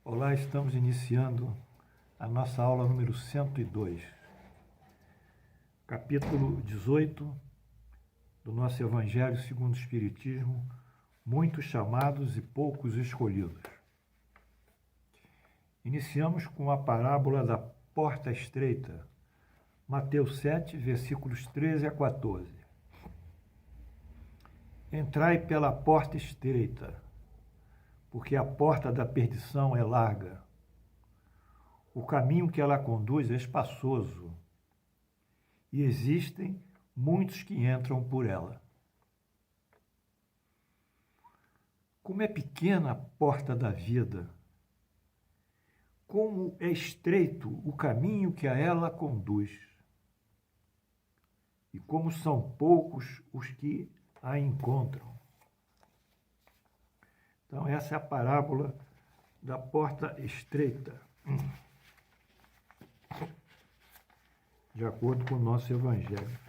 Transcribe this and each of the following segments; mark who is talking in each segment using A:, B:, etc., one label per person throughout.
A: Olá, estamos iniciando a nossa aula número 102, capítulo 18 do nosso Evangelho segundo o Espiritismo, muitos chamados e poucos escolhidos. Iniciamos com a parábola da porta estreita, Mateus 7, versículos 13 a 14. Entrai pela porta estreita, porque a porta da perdição é larga. O caminho que ela conduz é espaçoso, e existem muitos que entram por ela. Como é pequena a porta da vida, como é estreito o caminho que a ela conduz, e como são poucos os que a encontram. Então, essa é a parábola da porta estreita, de acordo com o nosso Evangelho.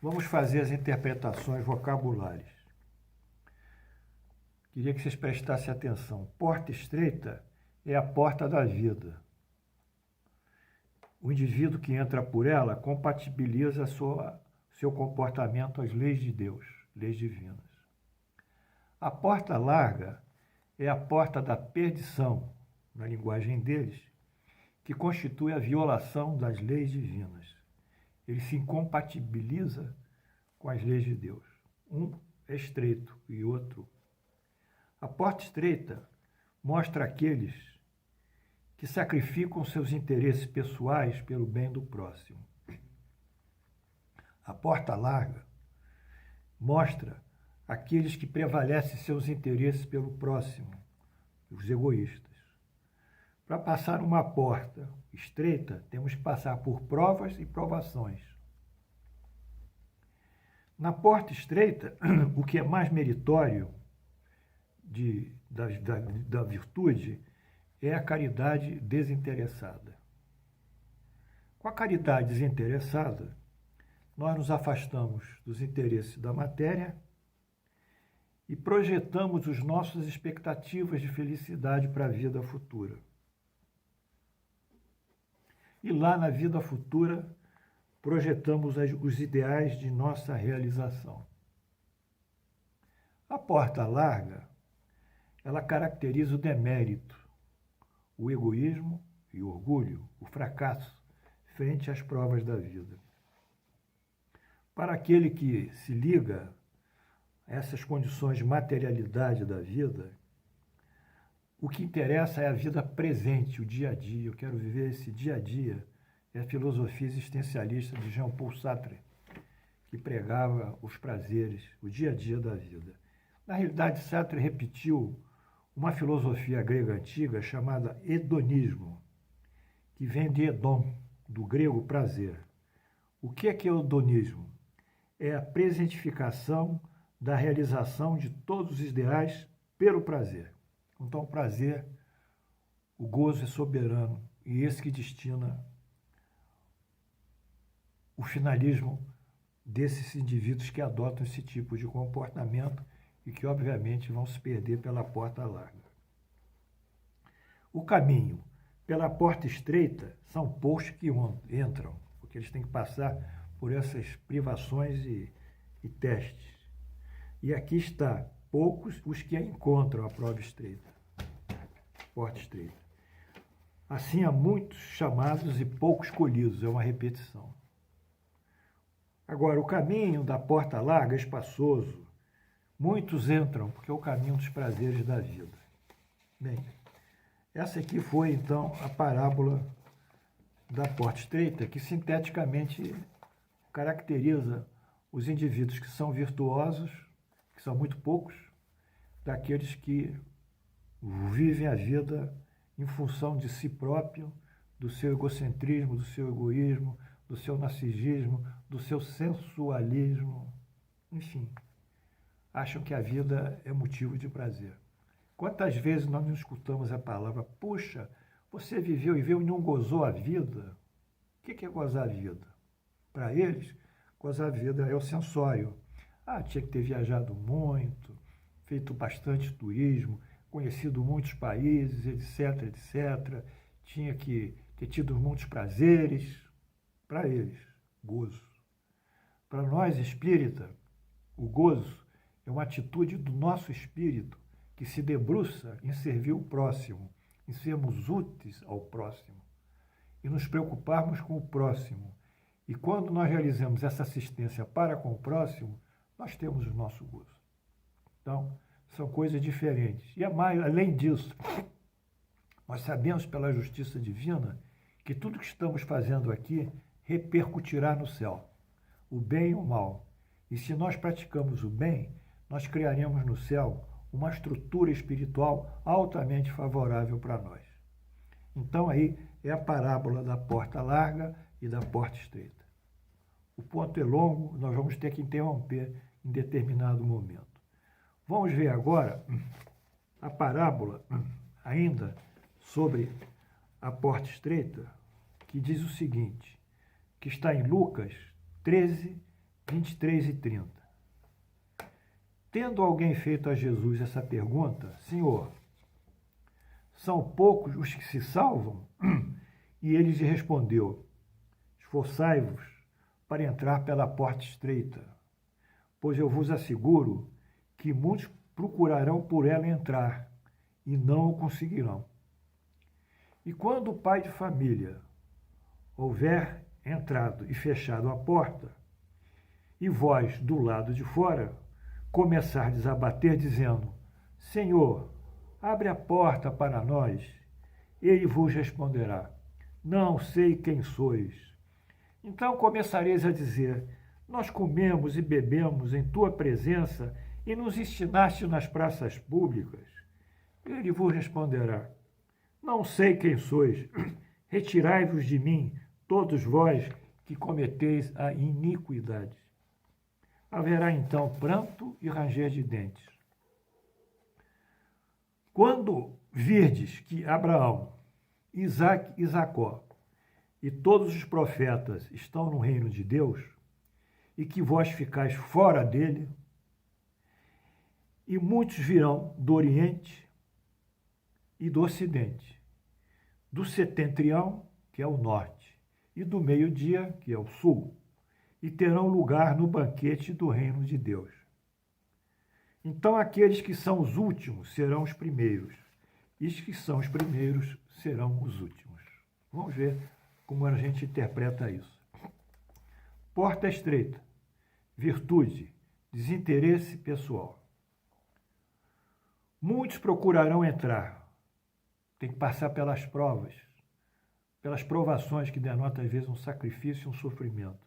A: Vamos fazer as interpretações vocabulares. Queria que vocês prestassem atenção. Porta estreita é a porta da vida. O indivíduo que entra por ela compatibiliza seu comportamento às leis de Deus, leis divinas. A porta larga é a porta da perdição, na linguagem deles, que constitui a violação das leis divinas. Ele se incompatibiliza com as leis de Deus. Um é estreito e outro. A porta estreita mostra aqueles que sacrificam seus interesses pessoais pelo bem do próximo. A porta larga mostra aqueles que prevalecem seus interesses pelo próximo, os egoístas. Para passar uma porta estreita, temos que passar por provas e provações. Na porta estreita, o que é mais meritório da virtude é a caridade desinteressada. Com a caridade desinteressada, nós nos afastamos dos interesses da matéria e projetamos as nossas expectativas de felicidade para a vida futura. E lá na vida futura, projetamos os ideais de nossa realização. A porta larga, ela caracteriza o demérito, o egoísmo e o orgulho, o fracasso, frente às provas da vida. Para aquele que se liga a essas condições de materialidade da vida, o que interessa é a vida presente, o dia a dia. Eu quero viver esse dia a dia. É a filosofia existencialista de Jean-Paul Sartre, que pregava os prazeres, o dia a dia da vida. Na realidade, Sartre repetiu uma filosofia grega antiga chamada hedonismo, que vem de hedon, do grego prazer. O que é hedonismo? É a presentificação da realização de todos os ideais pelo prazer. Então, o prazer, o gozo é soberano, e esse que destina o finalismo desses indivíduos que adotam esse tipo de comportamento e que, obviamente, vão se perder pela porta larga. O caminho pela porta estreita são poucos que entram, porque eles têm que passar por essas privações e testes. E aqui está, poucos os que encontram a prova estreita, porta estreita. Assim, há muitos chamados e poucos escolhidos, é uma repetição. Agora, o caminho da porta larga é espaçoso. Muitos entram, porque é o caminho dos prazeres da vida. Bem, essa aqui foi, então, a parábola da porta estreita, que sinteticamente caracteriza os indivíduos que são virtuosos, que são muito poucos, daqueles que vivem a vida em função de si próprio, do seu egocentrismo, do seu egoísmo, do seu narcisismo, do seu sensualismo, enfim, acham que a vida é motivo de prazer. Quantas vezes nós não escutamos a palavra, puxa, você viveu e não gozou a vida? O que é gozar a vida? Para eles, gozar a vida é o sensório. Ah, tinha que ter viajado muito, feito bastante turismo, conhecido muitos países, etc, etc. Tinha que ter tido muitos prazeres. Para eles, gozo. Para nós, espírita, o gozo é uma atitude do nosso espírito que se debruça em servir o próximo, em sermos úteis ao próximo e nos preocuparmos com o próximo. E quando nós realizamos essa assistência para com o próximo, nós temos o nosso gozo. Então, são coisas diferentes. E além disso, nós sabemos pela justiça divina que tudo que estamos fazendo aqui repercutirá no céu, o bem e o mal. E se nós praticamos o bem, nós criaremos no céu uma estrutura espiritual altamente favorável para nós. Então aí é a parábola da porta larga e da porta estreita. O ponto é longo, nós vamos ter que interromper em determinado momento. Vamos ver agora a parábola ainda sobre a porta estreita, que diz o seguinte, que está em Lucas 13, 23 e 30. Tendo alguém feito a Jesus essa pergunta, Senhor, são poucos os que se salvam? E ele lhe respondeu, esforçai-vos para entrar pela porta estreita, pois eu vos asseguro que muitos procurarão por ela entrar e não o conseguirão. E quando o pai de família houver entrado e fechado a porta, e vós, do lado de fora, começardes a bater, dizendo, Senhor, abre a porta para nós, ele vos responderá, não sei quem sois. Então começareis a dizer, nós comemos e bebemos em tua presença e nos ensinaste nas praças públicas. Ele vos responderá, não sei quem sois, retirai-vos de mim, todos vós que cometeis a iniquidade. Haverá então pranto e ranger de dentes. Quando virdes que Abraão, Isaque e Jacó e todos os profetas estão no reino de Deus, e que vós ficais fora dele, e muitos virão do Oriente e do Ocidente, do setentrião, que é o norte, e do meio-dia, que é o sul, e terão lugar no banquete do reino de Deus. Então aqueles que são os últimos serão os primeiros, e os que são os primeiros serão os últimos. Vamos ver como a gente interpreta isso. Porta estreita, virtude, desinteresse pessoal. Muitos procurarão entrar, tem que passar pelas provas, pelas provações que denotam às vezes um sacrifício e um sofrimento.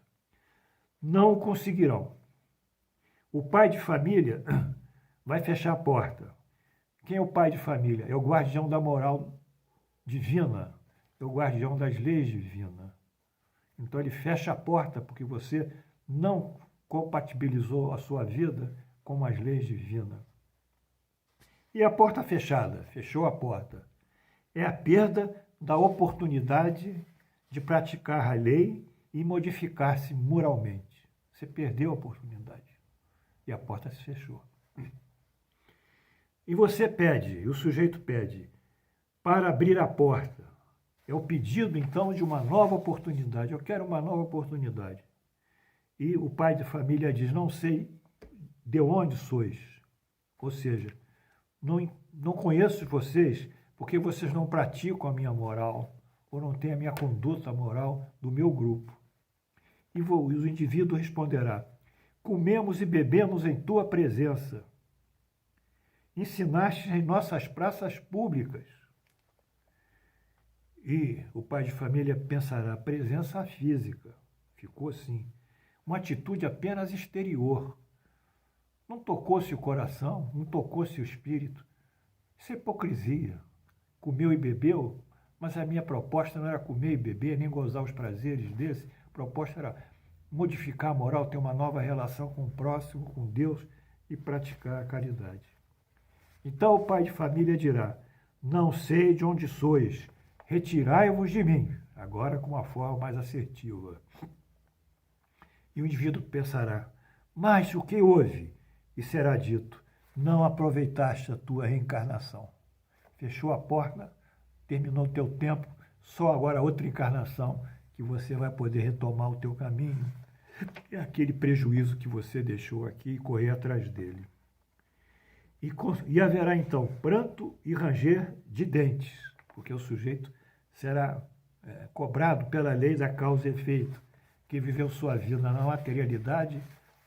A: Não o conseguirão. O pai de família vai fechar a porta. Quem é o pai de família? É o guardião da moral divina, é o guardião das leis divinas. Então ele fecha a porta porque você não compatibilizou a sua vida com as leis divinas. E a porta fechada, fechou a porta, é a perda da oportunidade de praticar a lei e modificar-se moralmente. Você perdeu a oportunidade e a porta se fechou. E você pede, e o sujeito pede, para abrir a porta. É o pedido, então, de uma nova oportunidade. Eu quero uma nova oportunidade. E o pai de família diz, não sei de onde sois. Ou seja, não conheço vocês porque vocês não praticam a minha moral ou não têm a minha conduta moral do meu grupo. E o indivíduo responderá, comemos e bebemos em tua presença. Ensinaste em nossas praças públicas. E o pai de família pensará, presença física. Ficou assim. Uma atitude apenas exterior. Não tocou-se o coração, não tocou-se o espírito. Isso é hipocrisia. Comeu e bebeu, mas a minha proposta não era comer e beber, nem gozar os prazeres desse. A proposta era modificar a moral, ter uma nova relação com o próximo, com Deus e praticar a caridade. Então o pai de família dirá, não sei de onde sois, retirai-vos de mim, agora com uma forma mais assertiva. E o indivíduo pensará, mas o que houve? E será dito, não aproveitaste a tua reencarnação. Fechou a porta, terminou o teu tempo, só agora outra encarnação que você vai poder retomar o teu caminho. É aquele prejuízo que você deixou aqui e correr atrás dele. E haverá então pranto e ranger de dentes, porque o sujeito será cobrado pela lei da causa e efeito, que viveu sua vida na materialidade,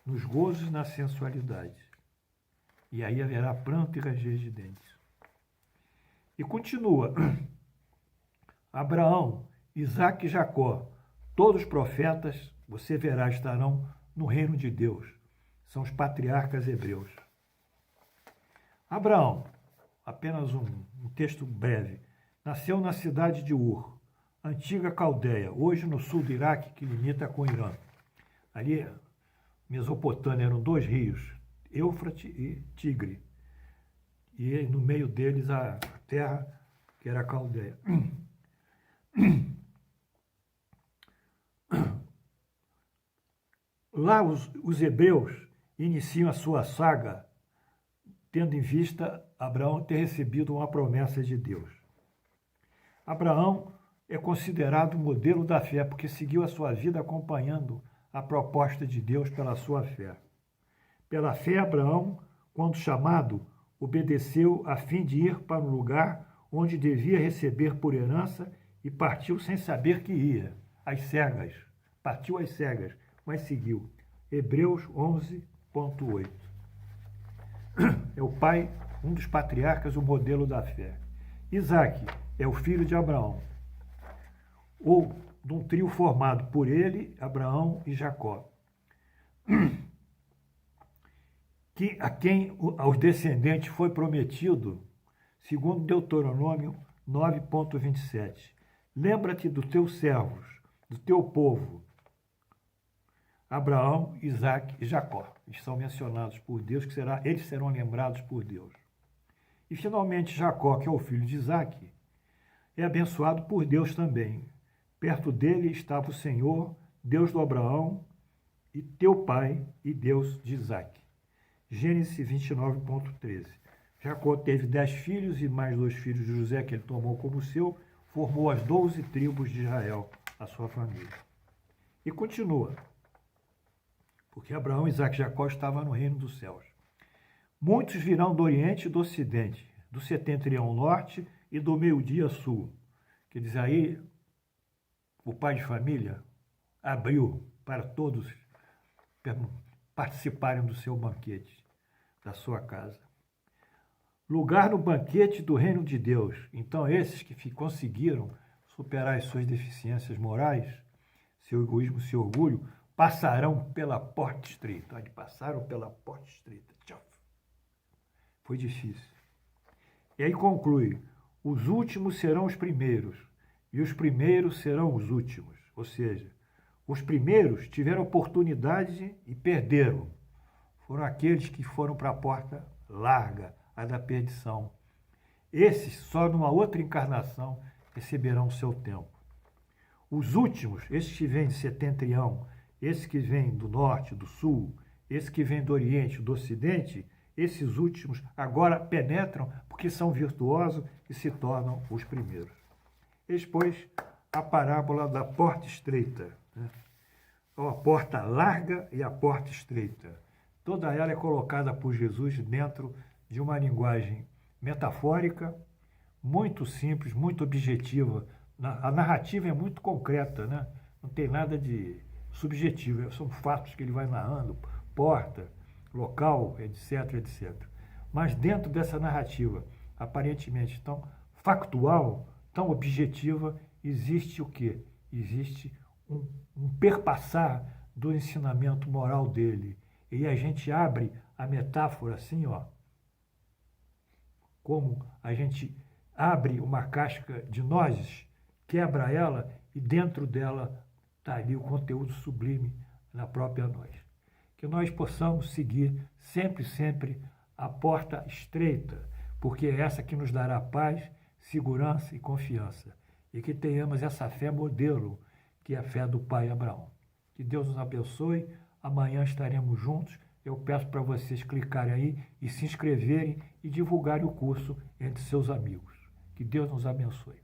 A: nos gozos e na sensualidade. E aí haverá pranto e ranger de dentes. E continua. Abraão, Isaque e Jacó, todos os profetas, você verá, estarão no reino de Deus. São os patriarcas hebreus. Abraão, apenas um texto breve, nasceu na cidade de Ur, antiga Caldeia, hoje no sul do Iraque, que limita com o Irã. Ali, Mesopotâmia, eram dois rios, Eufrates e Tigre. E no meio deles a terra que era a Caldeia. Lá os hebreus iniciam a sua saga, tendo em vista Abraão ter recebido uma promessa de Deus. Abraão é considerado o modelo da fé, porque seguiu a sua vida acompanhando a proposta de Deus pela sua fé. Pela fé, Abraão, quando chamado, obedeceu a fim de ir para um lugar onde devia receber por herança e partiu sem saber que ia, às cegas. Partiu às cegas, mas seguiu. Hebreus 11.8. É o pai, um dos patriarcas, o modelo da fé. Isaque é o filho de Abraão, ou de um trio formado por ele, Abraão e Jacó, a quem aos descendentes foi prometido, segundo Deuteronômio 9.27. Lembra-te dos teus servos, do teu povo, Abraão, Isaque e Jacó. Eles são mencionados por Deus, eles serão lembrados por Deus. E, finalmente, Jacó, que é o filho de Isaque, é abençoado por Deus também. Perto dele estava o Senhor, Deus do Abraão, e teu pai, e Deus de Isaque. Gênesis 29.13. Jacó teve 10 filhos e mais 2 filhos de José, que ele tomou como seu, formou as 12 tribos de Israel, a sua família. E continua. Porque Abraão, Isaque e Jacó estavam no reino dos céus. Muitos virão do Oriente e do Ocidente, do setentrião norte e do meio-dia sul. Quer dizer, aí o pai de família abriu para todos participarem do seu banquete, da sua casa. Lugar no banquete do reino de Deus. Então, esses que conseguiram superar as suas deficiências morais, seu egoísmo, seu orgulho, passarão pela porta estreita. Eles passaram pela porta estreita. Tchau. Foi difícil. E aí conclui: os últimos serão os primeiros, e os primeiros serão os últimos. Ou seja, os primeiros tiveram oportunidade e perderam. Foram aqueles que foram para a porta larga, a da perdição. Esses, só numa outra encarnação, receberão o seu tempo. Os últimos, esses que vêm de setentrião, esses que vêm do norte, do sul, esses que vêm do oriente, do ocidente, esses últimos agora penetram porque são virtuosos e se tornam os primeiros. Eis, pois, a parábola da porta estreita, né? A porta larga e a porta estreita. Toda ela é colocada por Jesus dentro de uma linguagem metafórica, muito simples, muito objetiva. A narrativa é muito concreta, né? Não tem nada de subjetivo, são fatos que ele vai narrando, porta, local, etc, etc. Mas dentro dessa narrativa, aparentemente tão factual, tão objetiva, existe o quê? Existe um perpassar do ensinamento moral dele. E a gente abre a metáfora assim, ó, como a gente abre uma casca de nozes, quebra ela e dentro dela está ali o conteúdo sublime na própria noz. Que nós possamos seguir sempre, sempre a porta estreita, porque é essa que nos dará paz, segurança e confiança. E que tenhamos essa fé modelo, que é a fé do pai Abraão. Que Deus nos abençoe. Amanhã estaremos juntos eu peço para vocês clicarem aí e se inscreverem e divulgarem o curso entre seus amigos. Que Deus nos abençoe.